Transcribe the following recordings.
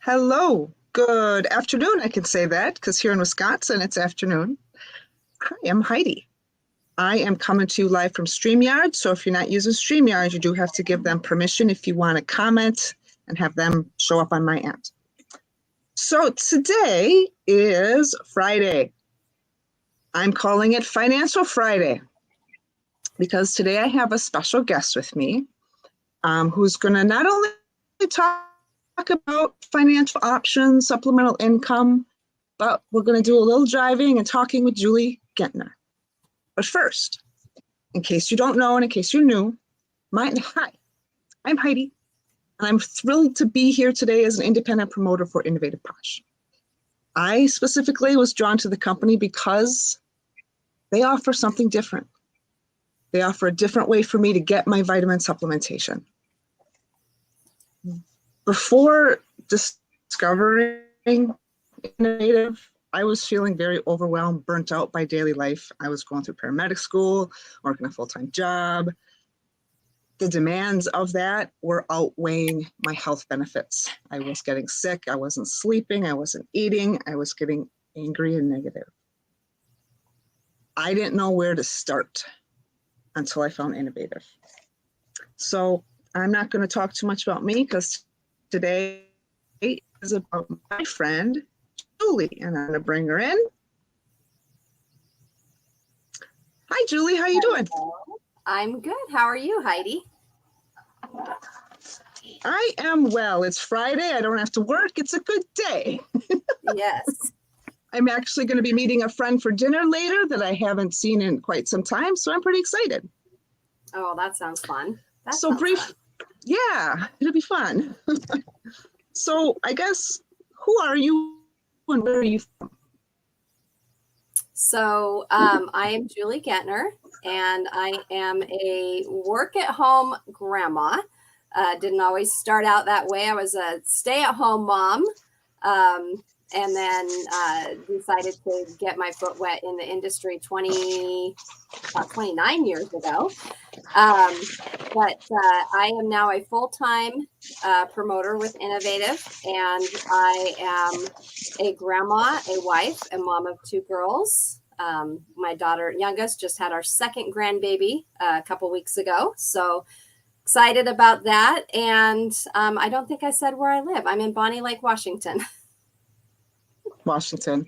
Hello, good afternoon. I can say that because here in Wisconsin it's afternoon. I am Heidi. I am coming to you live from StreamYard. So if you're not using StreamYard, you do have to give them permission if you want to comment and have them show up on my end. So today is Friday. I'm calling it Financial Friday because today I have a special guest with me who's going to not only talk about financial options, supplemental income, but we're going to do a little jiving and talking with Julie Guenthner. But first, in case you don't know and in case you're new, hi, I'm Heidi, and I'm thrilled to be here today as an independent promoter for Innovative Posh. I specifically was drawn to the company because they offer something different. They offer a different way for me to get my vitamin supplementation. Before discovering Innovative, I was feeling very overwhelmed, burnt out by daily life. I was going through paramedic school, working a full-time job. The demands of that were outweighing my health benefits. I was getting sick, I wasn't sleeping, I wasn't eating, I was getting angry and negative. I didn't know where to start until I found Innovative. So I'm not going to talk too much about me because today is about my friend, Julie, and I'm going to bring her in. Hi, Julie. How you doing? I'm good. How are you, Heidi? I am well. It's Friday. I don't have to work. It's a good day. Yes. I'm actually going to be meeting a friend for dinner later that I haven't seen in quite some time, so I'm pretty excited. Oh, that sounds fun. Yeah, it'll be fun. So I guess, who are you and where are you from? So I am Julie Guenthner, and I am a work-at-home grandma. Didn't always start out that way. I was a stay-at-home mom, and then decided to get my foot wet in the industry about 29 years ago. But I am now a full-time promoter with Innovative, and I am a grandma, a wife, a mom of two girls. My daughter, youngest, just had our second grandbaby a couple weeks ago. So excited about that. And I don't think I said where I live. I'm in Bonnie Lake, Washington. Washington.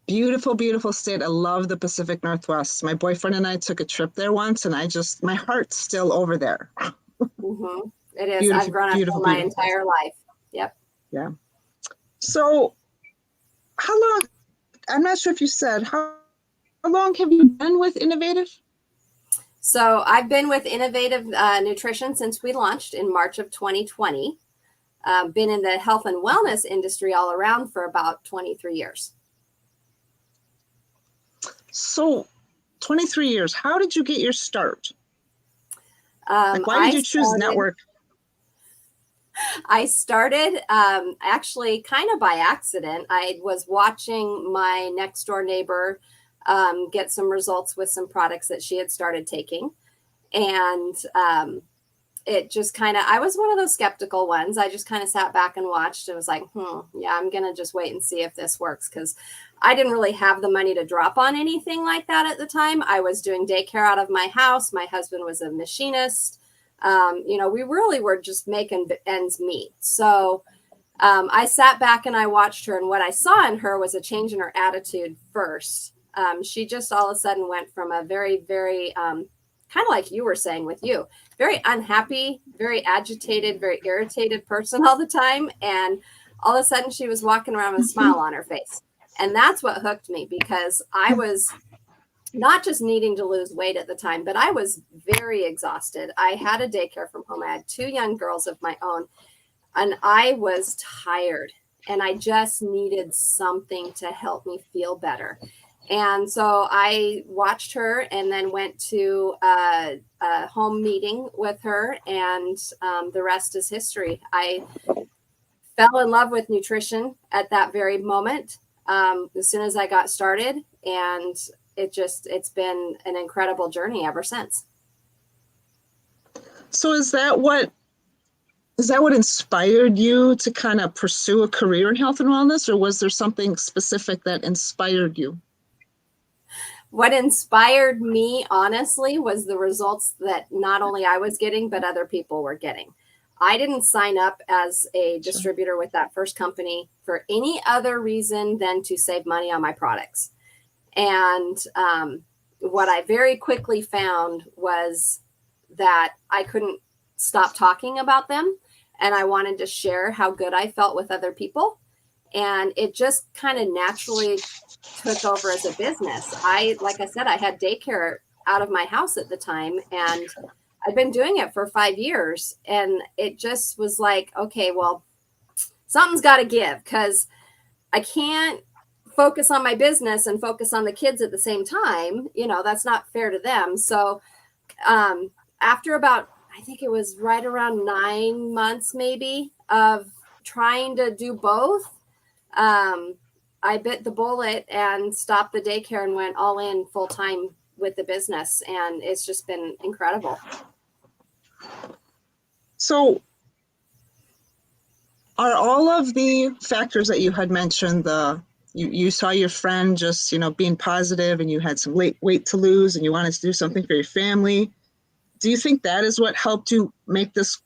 Beautiful, beautiful state. I love the Pacific Northwest. My boyfriend and I took a trip there once, and my heart's still over there. Mm-hmm. It is. I've grown up there my entire life. Yep. Yeah. So how long, I'm not sure if you said, how long have you been with Innovative? So I've been with Innovative Nutrition since we launched in March of 2020. Been in the health and wellness industry all around for about 23 years. So 23 years, how did you get your start? Why did you choose network? I started actually kind of by accident. I was watching my next door neighbor get some results with some products that she had started taking. And it just kind of, I was one of those skeptical ones. I just kind of sat back and watched and was like, yeah, I'm going to just wait and see if this works, because I didn't really have the money to drop on anything like that at the time. I was doing daycare out of my house. My husband was a machinist. We really were just making ends meet. So I sat back and I watched her, and what I saw in her was a change in her attitude first. She just all of a sudden went from a very, very, kind of like you were saying with you, very unhappy, very agitated, very irritated person all the time. And all of a sudden she was walking around with a smile on her face. And that's what hooked me, because I was not just needing to lose weight at the time, but I was very exhausted. I had a daycare from home. I had two young girls of my own, and I was tired, and I just needed something to help me feel better. And so I watched her and then went to a home meeting with her, and the rest is history. I fell in love with nutrition at that very moment, as soon as I got started, and it's been an incredible journey ever since. So is that what Is that what inspired you to kind of pursue a career in health and wellness, or was there something specific that inspired you? What inspired me, honestly, was the results that not only I was getting, but other people were getting. I didn't sign up as a Sure. distributor with that first company for any other reason than to save money on my products. And what I very quickly found was that I couldn't stop talking about them. And I wanted to share how good I felt with other people. And it just kind of naturally took over as a business. Like I said, I had daycare out of my house at the time, and I've been doing it for 5 years. And it just was like, okay, well, something's got to give, because I can't focus on my business and focus on the kids at the same time. That's not fair to them. So after about, I think it was right around 9 months maybe of trying to do both, I bit the bullet and stopped the daycare and went all in full time with the business. And it's just been incredible. So are all of the factors that you had mentioned, you saw your friend just, being positive, and you had some weight to lose, and you wanted to do something for your family. Do you think that is what helped you make this?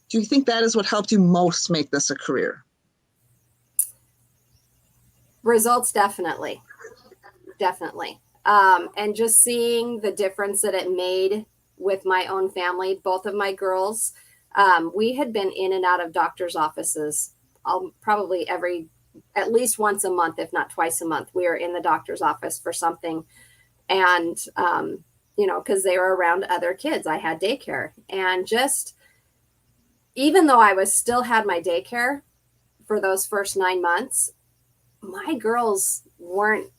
Do you think that is what helped you most make this a career? Results, definitely. And just seeing the difference that it made with my own family, both of my girls, we had been in and out of doctor's offices probably at least once a month, if not twice a month. We were in the doctor's office for something. And, because they were around other kids, I had daycare. And just, even though I still had my daycare for those first 9 months, my girls weren't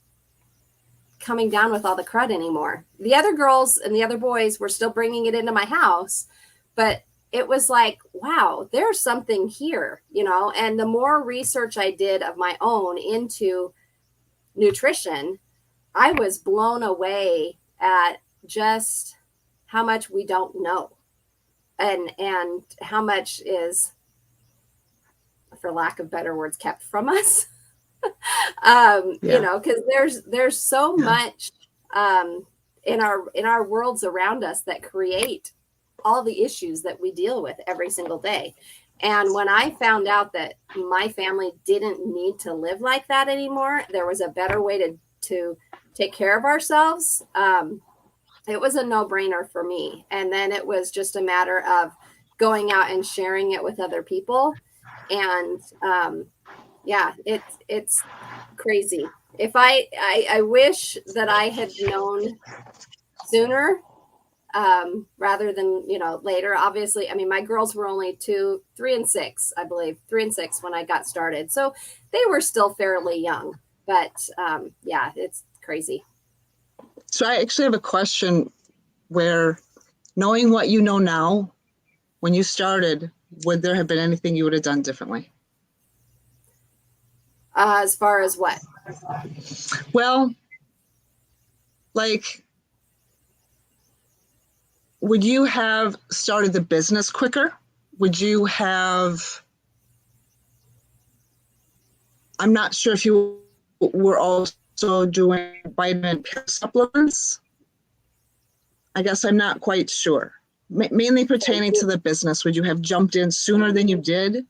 coming down with all the crud anymore. The other girls and the other boys were still bringing it into my house, but it was like, wow, there's something here, and the more research I did of my own into nutrition, I was blown away at just how much we don't know, and how much is, for lack of better words, kept from us. Because there's so much in our worlds around us that create all the issues that we deal with every single day. And when I found out that my family didn't need to live like that anymore, there was a better way to take care of ourselves. It was a no-brainer for me. And then it was just a matter of going out and sharing it with other people. And it's crazy. If I wish that I had known sooner, rather than, later. Obviously, I mean, my girls were only 3 and 6, I believe, 3 and 6 when I got started. So they were still fairly young, but it's crazy. So I actually have a question where, knowing what you know now, when you started, would there have been anything you would have done differently? As far as what? Well, like, would you have started the business quicker? Would you have, I'm not sure if you were also doing vitamin supplements. I guess I'm not quite sure. Mainly pertaining to the business, would you have jumped in sooner than you did?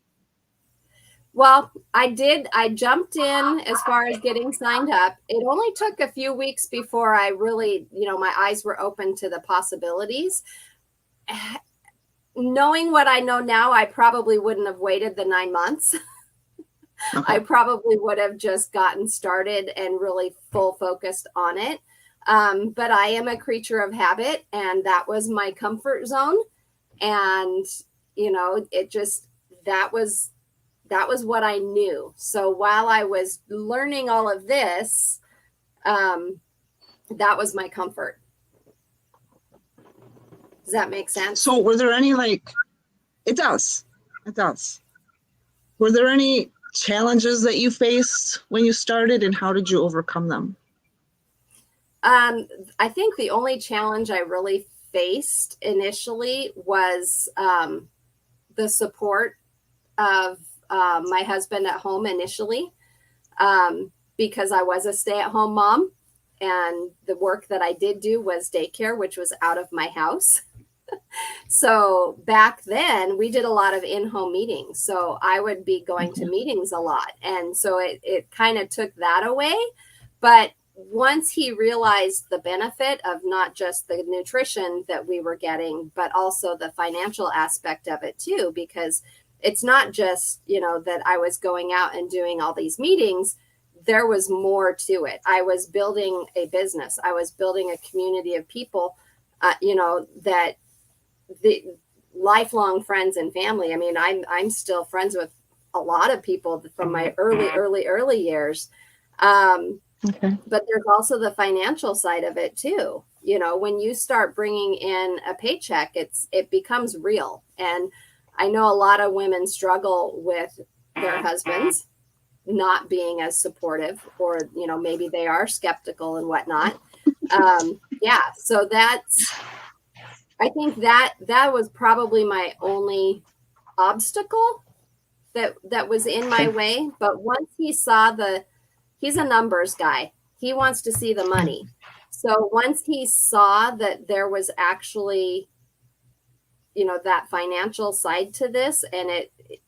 Well, I did. I jumped in as far as getting signed up. It only took a few weeks before I really, my eyes were open to the possibilities. Knowing what I know now, I probably wouldn't have waited the 9 months. Okay. I probably would have just gotten started and really full focused on it. But I am a creature of habit, and that was my comfort zone. And, it just, that was what I knew. So while I was learning all of this, that was my comfort. Does that make sense? So were there any, it does. Were there any challenges that you faced when you started, and how did you overcome them? I think the only challenge I really faced initially was the support of my husband at home initially, because I was a stay-at-home mom, and the work that I did do was daycare, which was out of my house. So back then we did a lot of in-home meetings. So I would be going to meetings a lot. And so it kind of took that away. But once he realized the benefit of not just the nutrition that we were getting, but also the financial aspect of it too, because it's not just, that I was going out and doing all these meetings. There was more to it. I was building a business. I was building a community of people, that the lifelong friends and family. I mean, I'm still friends with a lot of people from my early years. But there's also the financial side of it too. When you start bringing in a paycheck, it becomes real. And I know a lot of women struggle with their husbands not being as supportive, or, maybe they are skeptical and whatnot. So I think that was probably my only obstacle that was in my way. But once he saw he's a numbers guy. He wants to see the money. So once he saw that there was actually, that financial side to this, and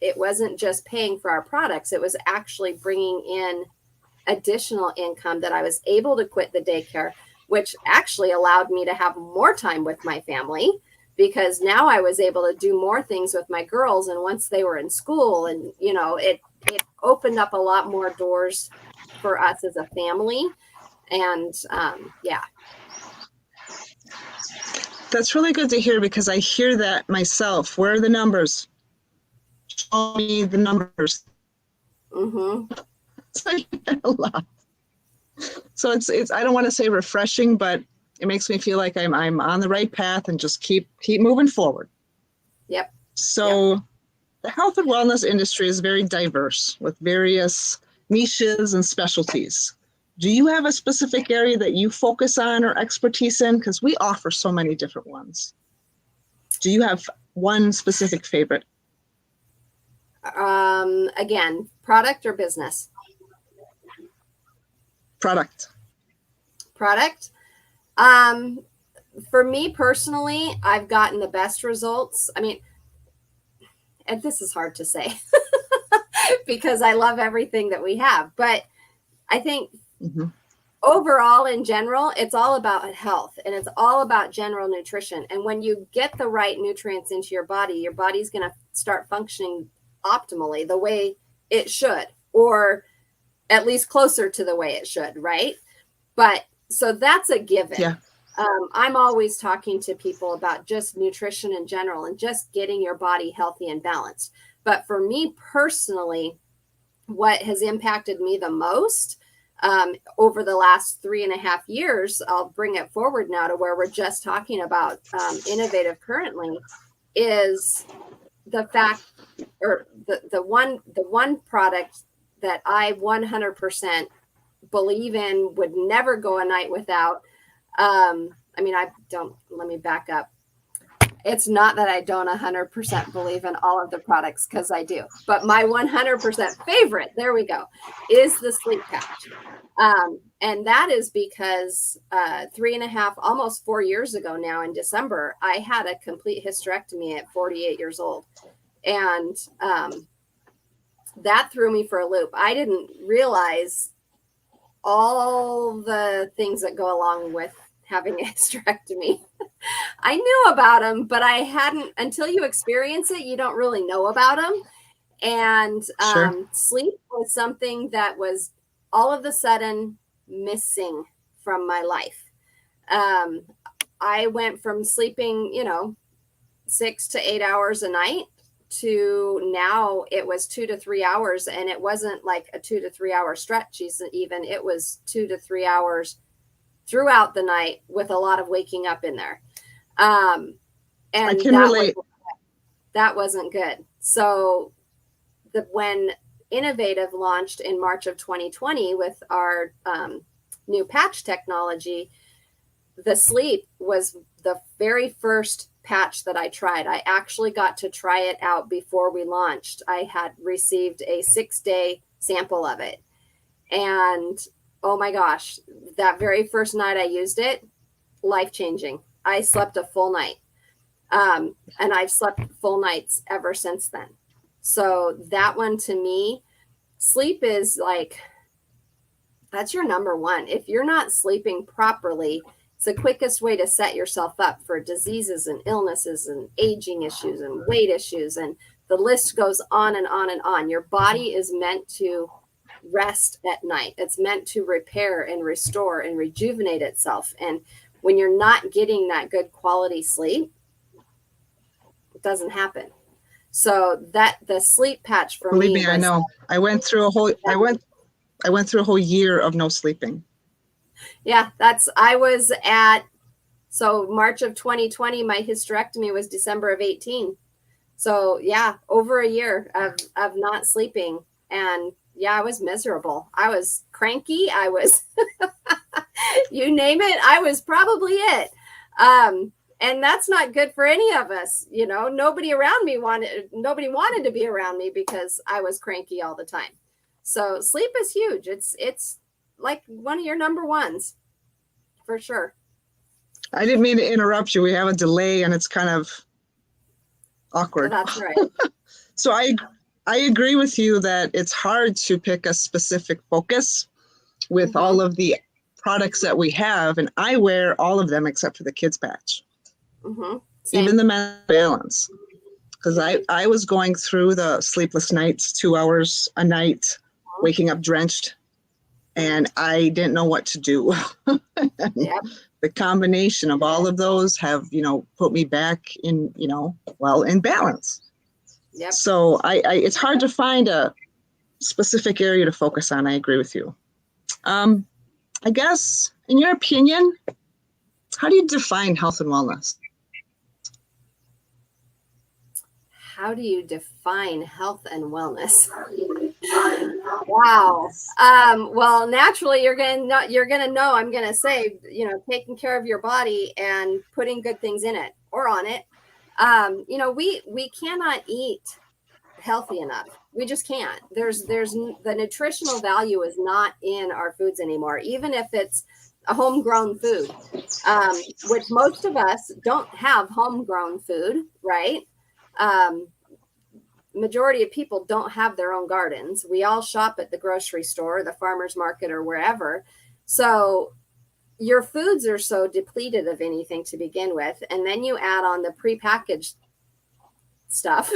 it wasn't just paying for our products, it was actually bringing in additional income, that I was able to quit the daycare, which actually allowed me to have more time with my family, because now I was able to do more things with my girls. And once they were in school, and, it opened up a lot more doors for us as a family. And That's really good to hear, because I hear that myself. Where are the numbers? Show me the numbers. So I hear that a lot. So it's I don't want to say refreshing, but it makes me feel like I'm on the right path and just keep moving forward. Yep. So the health and wellness industry is very diverse, with various niches and specialties. Do you have a specific area that you focus on or expertise in? Because we offer so many different ones. Do you have one specific favorite? Again, product or business? Product. For me personally, I've gotten the best results. I mean, and this is hard to say because I love everything that we have, but I think overall, in general, it's all about health, and it's all about general nutrition. And when you get the right nutrients into your body's going to start functioning optimally, the way it should, or at least closer to the way it should, right? But so that's a given. Yeah. I'm always talking to people about just nutrition in general and just getting your body healthy and balanced. But for me personally, what has impacted me the most over the last 3.5 years, I'll bring it forward now to where we're just talking about innovative currently, is the fact, or the one product that I 100% believe in, would never go a night without. Let me back up. It's not that I don't 100% believe in all of the products, because I do. But my 100% favorite, there we go, is the sleep patch. And that is because 3.5, almost 4 years ago now in December, I had a complete hysterectomy at 48 years old. And that threw me for a loop. I didn't realize all the things that go along with having a hysterectomy. I knew about them, but I hadn't, until you experience it, you don't really know about them. And sleep was something that was all of a sudden missing from my life. I went from sleeping, 6 to 8 hours a night to now it was 2 to 3 hours. And it wasn't like a 2 to 3 hour stretch. Even it was 2 to 3 hours throughout the night, with a lot of waking up in there. And I can relate. That wasn't good. So when Innovative launched in March of 2020 with our new patch technology, the sleep was the very first patch that I tried. I actually got to try it out before we launched. I had received a 6-day sample of it. And oh my gosh, that very first night I used it, life-changing. I slept a full night. And I've slept full nights ever since then. So that one, to me, sleep is like, that's your number one. If you're not sleeping properly, it's the quickest way to set yourself up for diseases and illnesses and aging issues and weight issues. And the list goes on and on and on. Your body is meant to rest at night. It's meant to repair and restore and rejuvenate itself. And when you're not getting that good quality sleep, it doesn't happen. So that the sleep patch for Believe me me, I know. I went through a whole year of no sleeping. Yeah, so March of 2020, my hysterectomy was December of 18. So yeah, over a year of not sleeping. And yeah, I was miserable. I was cranky. I was, you name it, I was probably it. And that's not good for any of us. You know, nobody wanted to be around me because I was cranky all the time. So sleep is huge. It's like one of your number ones for sure. I didn't mean to interrupt you. We have a delay and it's kind of awkward. That's right. So I agree with you that it's hard to pick a specific focus with all of the products that we have. And I wear all of them except for the kids patch. Even the mental balance. Because I was going through the sleepless nights, 2 hours a night, waking up drenched, and I didn't know what to do. Yep. The combination of all of those have, put me back in, in balance. Yep. So it's hard to find a specific area to focus on. I agree with you. I guess, in your opinion, how do you define health and wellness? How do you define health and wellness? Wow. Well, naturally, you're gonna know. I'm gonna say, taking care of your body and putting good things in it or on it. We cannot eat healthy enough. We just can't. There's the nutritional value is not in our foods anymore, even if it's a homegrown food, which most of us don't have homegrown food, right? Majority of people don't have their own gardens. We all shop at the grocery store, the farmer's market, or wherever. So your foods are so depleted of anything to begin with. And then you add on the prepackaged stuff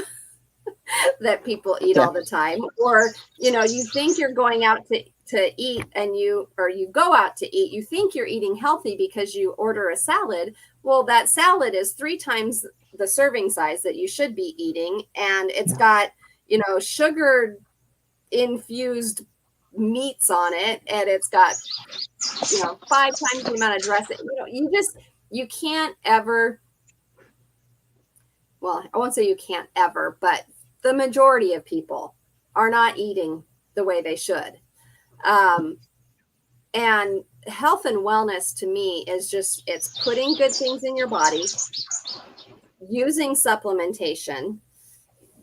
that people eat all the time. Or, you think you're going out to eat and you go out to eat, you think you're eating healthy because you order a salad. Well, that salad is 3 times the serving size that you should be eating. And it's got, sugar infused meats on it. And it's got, 5 times the amount of dressing. You can't ever, well, I won't say you can't ever, but the majority of people are not eating the way they should. And health and wellness to me is just, it's putting good things in your body, using supplementation,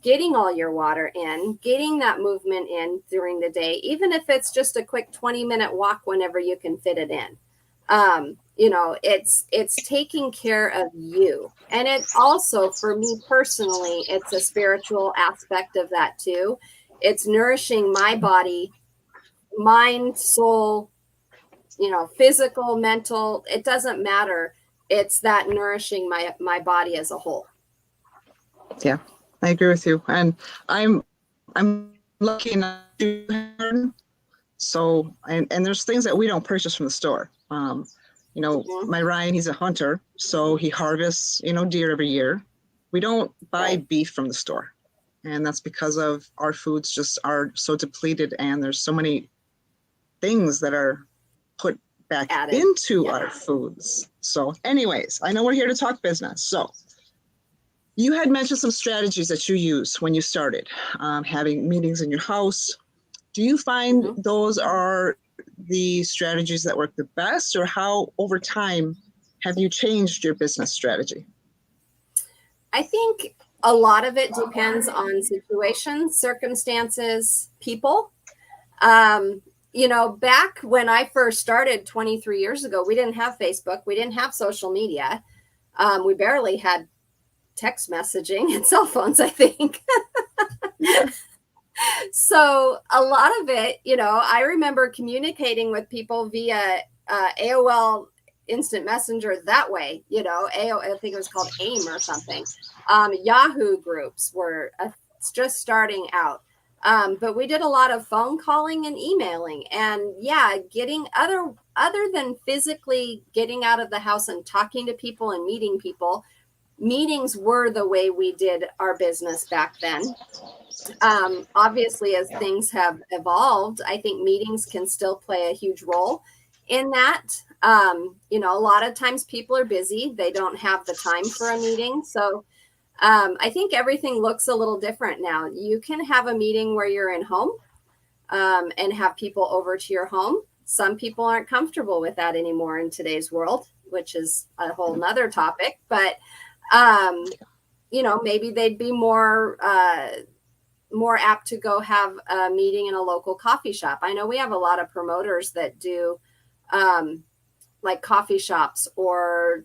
getting all your water in, getting that movement in during the day, even if it's just a quick 20-minute walk whenever you can fit it in. It's taking care of you. And it also, for me personally, it's a spiritual aspect of that too. It's nourishing my body, mind, soul, physical, mental, it doesn't matter. It's that nourishing my body as a whole. Yeah, I agree with you. And I'm lucky enough to learn. So, and there's things that we don't purchase from the store. My Ryan, he's a hunter, so he harvests, deer every year. We don't buy beef from the store. And that's because of our foods just are so depleted and there's so many things that are put back into our foods. So anyways, I know we're here to talk business. So you had mentioned some strategies that you use when you started having meetings in your house. Do you find those are the strategies that work the best, or how over time have you changed your business strategy? I think a lot of it depends on situations, circumstances, people. Back when I first started 23 years ago, we didn't have Facebook. We didn't have social media. We barely had text messaging and cell phones, I think. So a lot of it, I remember communicating with people via AOL Instant Messenger that way, AOL, I think it was called AIM or something. Yahoo groups were just starting out. But we did a lot of phone calling and emailing, and getting other than physically getting out of the house and talking to people and meeting people. Meetings were the way we did our business back then. Obviously, as things have evolved, I think meetings can still play a huge role in that. A lot of times people are busy. They don't have the time for a meeting. So I think everything looks a little different now. You can have a meeting where you're in home and have people over to your home. Some people aren't comfortable with that anymore in today's world, which is a whole nother topic. But, maybe they'd be more apt to go have a meeting in a local coffee shop. I know we have a lot of promoters that do like coffee shops, or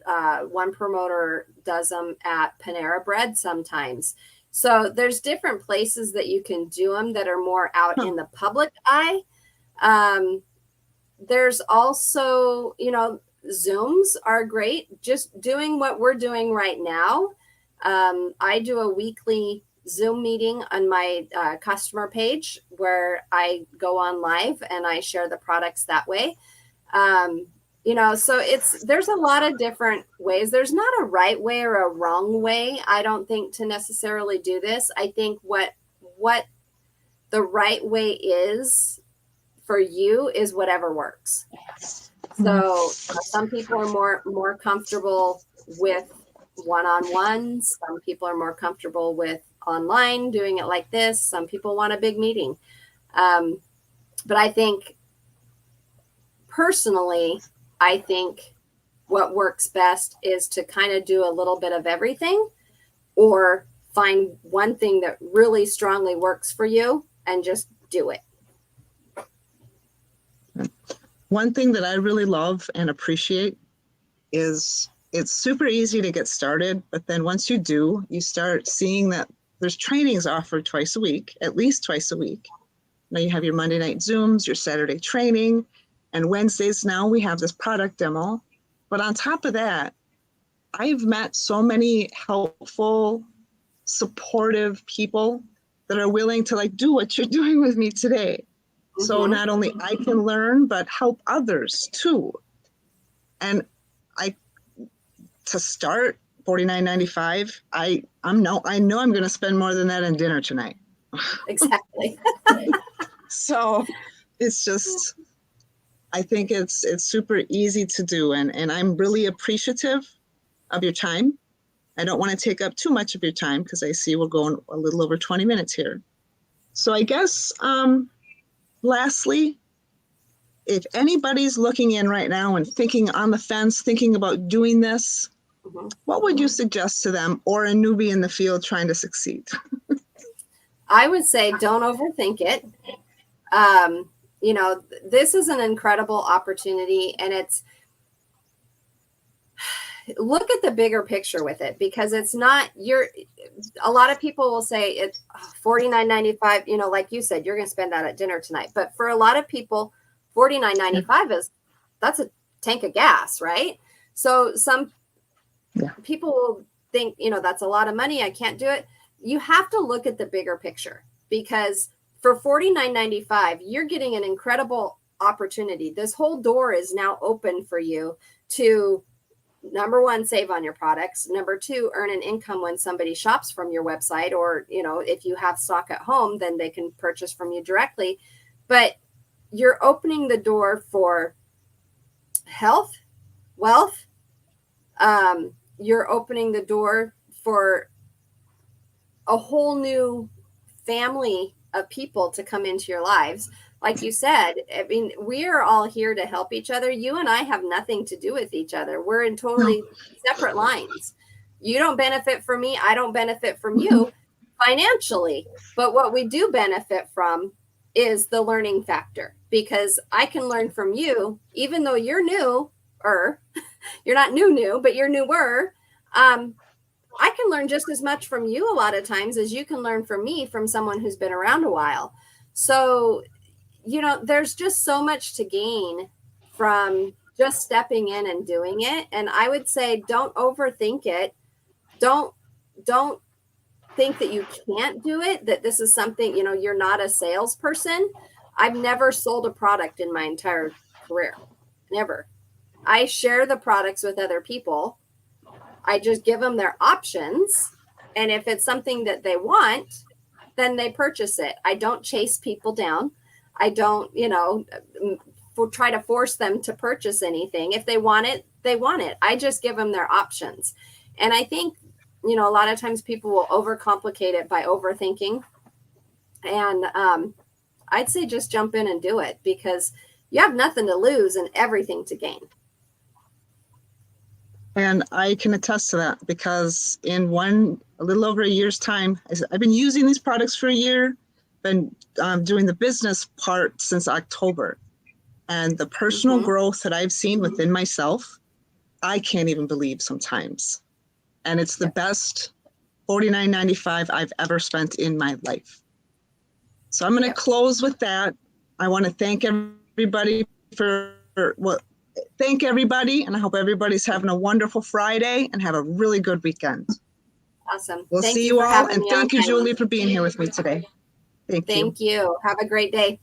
one promoter does them at Panera Bread sometimes. So there's different places that you can do them that are more out in the public eye. There's also, Zooms are great. Just doing what we're doing right now. I do a weekly Zoom meeting on my customer page where I go on live and I share the products that way. So there's a lot of different ways. There's not a right way or a wrong way, I don't think, to necessarily do this. I think what the right way is for you is whatever works. So some people are more comfortable with one-on-ones. Some people are more comfortable with online doing it like this. Some people want a big meeting. But I think personally, what works best is to kind of do a little bit of everything, or find one thing that really strongly works for you and just do it. One thing that I really love and appreciate is it's super easy to get started, but then once you do, you start seeing that there's trainings offered twice a week, at least twice a week. Now you have your Monday night Zooms, your Saturday training, and Wednesdays now we have this product demo. But on top of that, I've met so many helpful, supportive people that are willing to do what you're doing with me today. Mm-hmm. So not only I can learn, but help others too. And to start $49.95, I know I'm going to spend more than that on dinner tonight. Exactly. So it's just, I think it's super easy to do. And I'm really appreciative of your time. I don't want to take up too much of your time because I see we're going a little over 20 minutes here. So I guess, lastly, if anybody's looking in right now and thinking on the fence, thinking about doing this, mm-hmm. what would you suggest to them, or a newbie in the field trying to succeed? I would say don't overthink it. This is an incredible opportunity, and look at the bigger picture with it, because it's not a lot of people will say it's $49.95, like you said, you're going to spend that at dinner tonight. But for a lot of people, $49.95 that's a tank of gas, right? So some people will think, that's a lot of money, I can't do it. You have to look at the bigger picture, because for $49.95, you're getting an incredible opportunity. This whole door is now open for you to, number one, save on your products. Number two, earn an income when somebody shops from your website, or, if you have stock at home, then they can purchase from you directly. But you're opening the door for health, wealth. You're opening the door for a whole new family of people to come into your lives. Like you said, I mean, we are all here to help each other. You and I have nothing to do with each other. We're in totally separate lines. You don't benefit from me. I don't benefit from you financially. But what we do benefit from is the learning factor, because I can learn from you, even though you're new, or you're not new, but you're newer. I can learn just as much from you a lot of times as you can learn from me, from someone who's been around a while. So, there's just so much to gain from just stepping in and doing it. And I would say, don't overthink it. Don't think that you can't do it, that this is something, you're not a salesperson. I've never sold a product in my entire career. Never. I share the products with other people. I just give them their options. And if it's something that they want, then they purchase it. I don't chase people down. I don't, try to force them to purchase anything. If they want it, they want it. I just give them their options. And I think, a lot of times people will overcomplicate it by overthinking. And I'd say just jump in and do it, because you have nothing to lose and everything to gain. And I can attest to that, because in a little over a year's time, I've been using these products for a year, been doing the business part since October. And the personal growth that I've seen within myself, I can't even believe sometimes. And it's the best $49.95 I've ever spent in my life. So I'm going to close with that. I want to thank everybody thank everybody, and I hope everybody's having a wonderful Friday and have a really good weekend. Awesome. We'll see you all, and thank you, Julie, for being here with me today. Thank you. Thank you. Have a great day.